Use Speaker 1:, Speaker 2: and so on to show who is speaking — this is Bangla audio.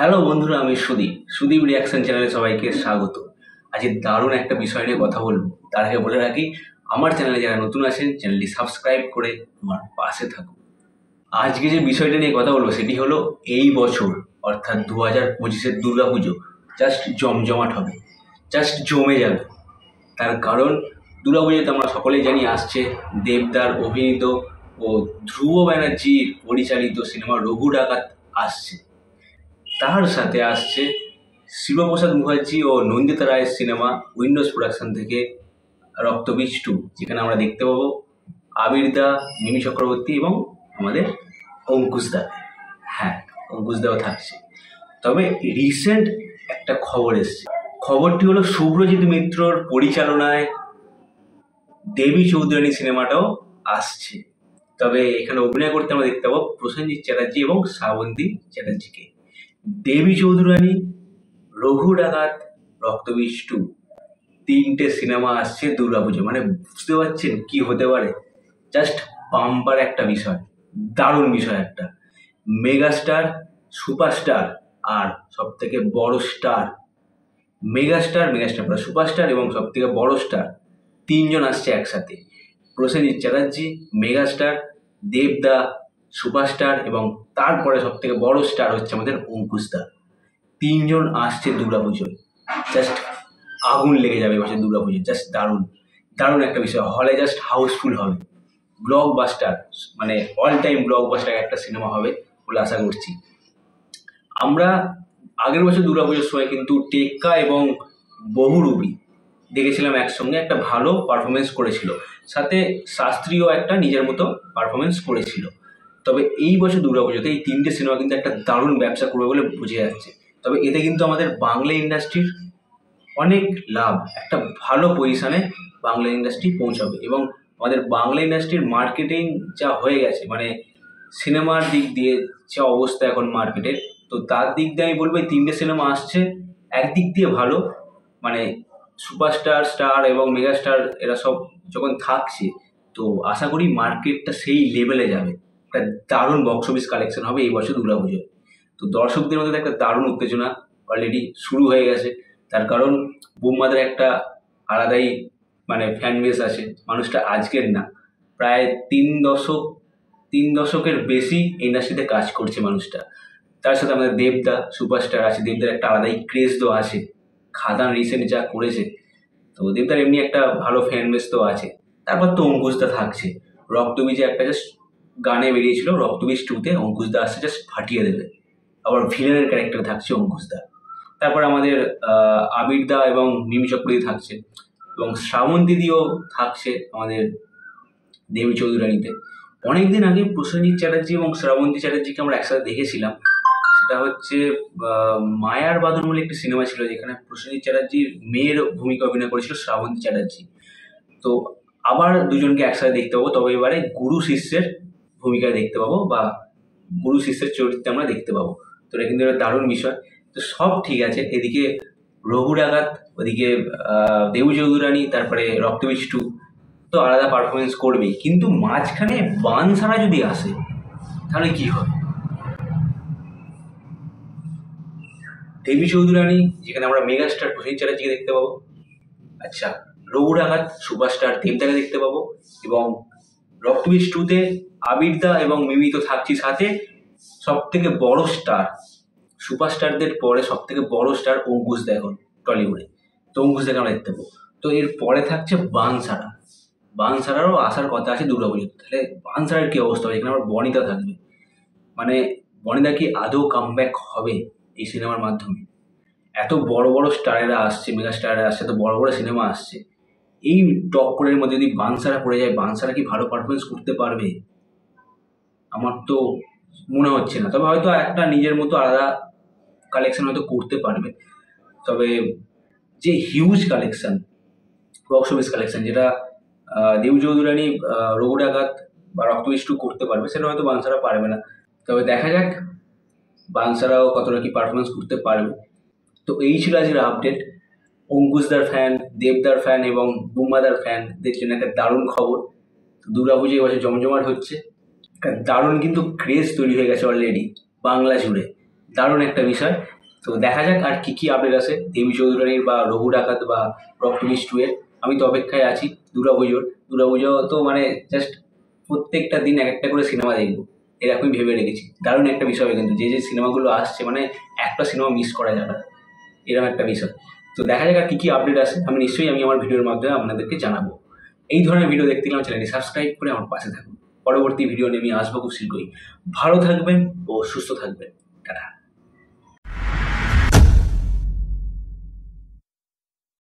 Speaker 1: হ্যালো বন্ধুরা, আমি সুদীপ রিয়াকশন চ্যানেলে সবাইকে স্বাগত। আজ দারুণ একটা বিষয় নিয়ে কথা বলবো। তার আগে বলে রাখি, আমার চ্যানেলে যারা নতুন আছেন চ্যানেলটি সাবস্ক্রাইব করে আমার পাশে থাকুন। আজকে যে বিষয়টা নিয়ে কথা বলবো সেটি হলো এই বছর অর্থাৎ 2025-এর দুর্গাপুজো জাস্ট জমজমাট হবে, জাস্ট জমে যাবে। তার কারণ দুর্গাপুজোতে আমরা সকলেই জানি আসছে দেবদার অভিনীত ও ধ্রুব ব্যানার্জির পরিচালিত সিনেমা রঘু ডাকাত আসছে। তার সাথে আসছে শিবপ্রসাদ মুখার্জি ও নন্দিতা রায়ের সিনেমা উইন্ডোজ প্রোডাকশন থেকে রক্তবীজ 2, যেখানে আমরা দেখতে পাবো আবির দা, মিমি চক্রবর্তী এবং আমাদের অঙ্কুশ দা। হ্যাঁ, অঙ্কুশ দাও থাকছে। তবে রিসেন্ট একটা খবর এসছে। খবরটি হলো শুভ্রজিৎ মিত্রর পরিচালনায় দেবী চৌধুরানী সিনেমাটাও আসছে। তবে এখানে অভিনয় করতে আমরা দেখতে পাবো প্রসেনজিৎ চ্যাটার্জি এবং শ্রাবন্তী চ্যাটার্জিকে। দেবী চৌধুরানী, রঘু ডাকাত, রক্তবীজ 2, তিনটে সিনেমা আসছে দুর্গাপুজো। মানে বুঝতে পারছেন কি হতে পারে? জাস্ট বাম্পার একটা বিষয়, দারুণ বিষয় একটা। মেগাস্টার, সুপারস্টার আর সব থেকে বড় স্টার, মেগাস্টার প্লাস সুপারস্টার এবং সব থেকে বড় স্টার, তিনজন আসছে একসাথে। প্রসেনজিৎ চ্যাটার্জি মেগাস্টার, দেবদা সুপারস্টার এবং তারপরে সব থেকে বড় স্টার হচ্ছে আমাদের অঙ্কুশ দা। তিনজন আসছে দুর্গাপুজোয়। জাস্ট আগুন লেগে যাবে এবছর দুর্গাপুজো। জাস্ট দারুণ একটা বিষয়। হলে জাস্ট হাউসফুল হবে। ব্লকবাস্টার, মানে অল টাইম ব্লকবাস্টার একটা সিনেমা হবে বলে আশা করছি। আমরা আগের বছর দুর্গাপুজোর সময় কিন্তু টেক্কা এবং বহুরূপী দেখেছিলাম একসঙ্গে, একটা ভালো পারফরমেন্স করেছিল, সাথে শাস্ত্রীয় একটা নিজের মতো পারফরমেন্স করেছিল। তবে এই বছর দুর্গাপুজোতে এই তিনটে সিনেমা কিন্তু একটা দারুণ ব্যবসা করবে বলে বোঝা যাচ্ছে। তবে এতে কিন্তু আমাদের বাংলা ইন্ডাস্ট্রির অনেক লাভ, একটা ভালো পজিশনে বাংলা ইন্ডাস্ট্রি পৌঁছাবে। এবং আমাদের বাংলা ইন্ডাস্ট্রির মার্কেটিং যা হয়ে গেছে, মানে সিনেমার দিক দিয়ে যা অবস্থা এখন মার্কেটের, তো তার দিক দিয়ে আমি বলবো এই তিনটে সিনেমা আসছে একদিক দিয়ে ভালো। মানে সুপারস্টার, স্টার এবং মেগাস্টার এরা সব যখন থাকছে, তো আশা করি মার্কেটটা সেই লেভেলে যাবে। একটা দারুণ বক্স অফিস কালেকশন হবে এই বছর দুর্গাপুজোয়। তো দর্শকদের মধ্যে একটা দারুণ উত্তেজনা অলরেডি শুরু হয়ে গেছে। তার কারণ বুমবাদের একটা আলাদাই মানে ফ্যান বেস আছে। মানুষটা আজকের না, প্রায় তিন দশকের বেশি ইন্ডাস্ট্রিতে কাজ করছে মানুষটা। তার সাথে আমাদের দেবদা সুপারস্টার আছে, দেবদার একটা আলাদাই ক্রেজ তো আছে। খাদান রিসেন্ট যা করেছে, তো দেবদার এমনি একটা ভালো ফ্যান বেস তো আছে। তারপর তো অঙ্কুশদা থাকছে। রক্তবীজে একটা জাস্ট গানে বেরিয়েছিল, রক্তবীজ 2-তে অঙ্কুশদা আসছে, জাস্ট ফাটিয়ে দেবে। আবার ভিলেনের ক্যারেক্টার থাকছে অঙ্কুশদা। তারপর আমাদের আবির দা এবং মিমি চক্রবর্তী থাকছে, এবং শ্রাবন্তীদিও থাকছে আমাদের দেবী চৌধুরানীতে। অনেকদিন আগে প্রসেনজিৎ চ্যাটার্জি এবং শ্রাবন্তী চ্যাটার্জিকে আমরা একসাথে দেখেছিলাম। সেটা হচ্ছে মায়ার বাঁধন বলে একটি সিনেমা ছিল, যেখানে প্রসেনজিৎ চ্যাটার্জির মেয়ের ভূমিকা অভিনয় করেছিল শ্রাবন্তী চ্যাটার্জি। তো আবার দুজনকে একসাথে দেখতে পাবো, তবে এবারে গুরু শিষ্যের ভূমিকায় দেখতে পাবো, বা গুরু শিষ্যের চরিত্রে আমরা দেখতে পাবো। তো এটা কিন্তু একটা দারুণ বিষয়। তো সব ঠিক আছে, এদিকে রঘু ডাকাত, ওদিকে দেবু চৌধুরানী, তারপরে রক্তবীজ 2 তো আলাদা পারফরমেন্স করবেই, কিন্তু মাঝখানে বানসারা যদি আসে তাহলে কি হবে? দেবী চৌধুরানী, যেখানে আমরা মেগাস্টার প্রসেনজিৎ চ্যাটার্জিকে দেখতে পাবো। আচ্ছা, রঘু ডাকাত সুপারস্টার দেবদাকে দেখতে পাবো, এবং রক্তবীজ 2-তে আবির দা এবং মিমি তো থাকছি, সাথে সব থেকে বড় স্টার, সুপারস্টারদের পরে সব থেকে বড় স্টার অঙ্কুশ দা এখন টলিউডে। তো অঙ্কুশ দাকে আমরা দেখতে পাবো। তো এর পরে থাকছে বানসারারও আসার কথা আছে দুর্গাপুজোতে। তাহলে বানসারার কি অবস্থা হবে? এখানে আমার বনিতা থাকবে। মানে বনিতা কি আদৌ কামব্যাক হবে এই সিনেমার মাধ্যমে? এত বড় বড় স্টারেরা আসছে, মেগা স্টারেরা আসছে, এত বড় বড় সিনেমা আসছে, এই টক্করের মধ্যে যদি বানসারা পড়ে যায়, বানসারা কি ভালো পারফরমেন্স করতে পারবে? আমার তো মনে হচ্ছে না। তবে হয়তো একটা নিজের মতো আলাদা কালেকশন হয়তো করতে পারবে। তবে যে huge collection, box office collection, যেটা দেবী চৌধুরানী, রঘু ডাকাত বা রক্তবীজ 2 করতে পারবে, সেটা হয়তো বানসারা পারবে না। তবে দেখা যাক বানসারাও কতটা কি পারফরমেন্স করতে পারবে। তো এই ছিল আজকের আপডেট। অঙ্কুশদার ফ্যান, দেবদার ফ্যান এবং বুম্বাদার ফ্যানদের জন্য একটা দারুণ খবর। দুর্গাপুজো এবছর জমজমাট হচ্ছে। একটা দারুণ কিন্তু ক্রেজ তৈরি হয়ে গেছে অলরেডি বাংলা জুড়ে। দারুণ একটা বিষয়। তো দেখা যাক আর কি কি আপডেট আসে দেবী চৌধুরানীর বা রঘু ডাকাত বা রক্তবীজ 2 এর। আমি তো অপেক্ষায় আছি দুর্গাপুজো তো মানে জাস্ট প্রত্যেকটা দিন এক একটা করে সিনেমা দেখবো এরকমই ভেবে রেখেছি। দারুণ একটা বিষয় হবে কিন্তু যে সিনেমাগুলো আসছে মানে একটা সিনেমা মিস করা যাবে না, এরকম একটা বিষয়। তো দেখা যাক আর কি কি আপডেট আসে, আমি আমার ভিডিওর মাধ্যমে আপনাদেরকে জানাবো। এই ধরনের ভিডিও দেখতে গেলে আমার চ্যানেলটি সাবস্ক্রাইব করে আমার পাশে থাকুন। পরবর্তী ভিডিও নিয়ে আমি আসবো খুব শীঘ্রই। ভালো থাকবেন ও সুস্থ থাকবেন। টাটা।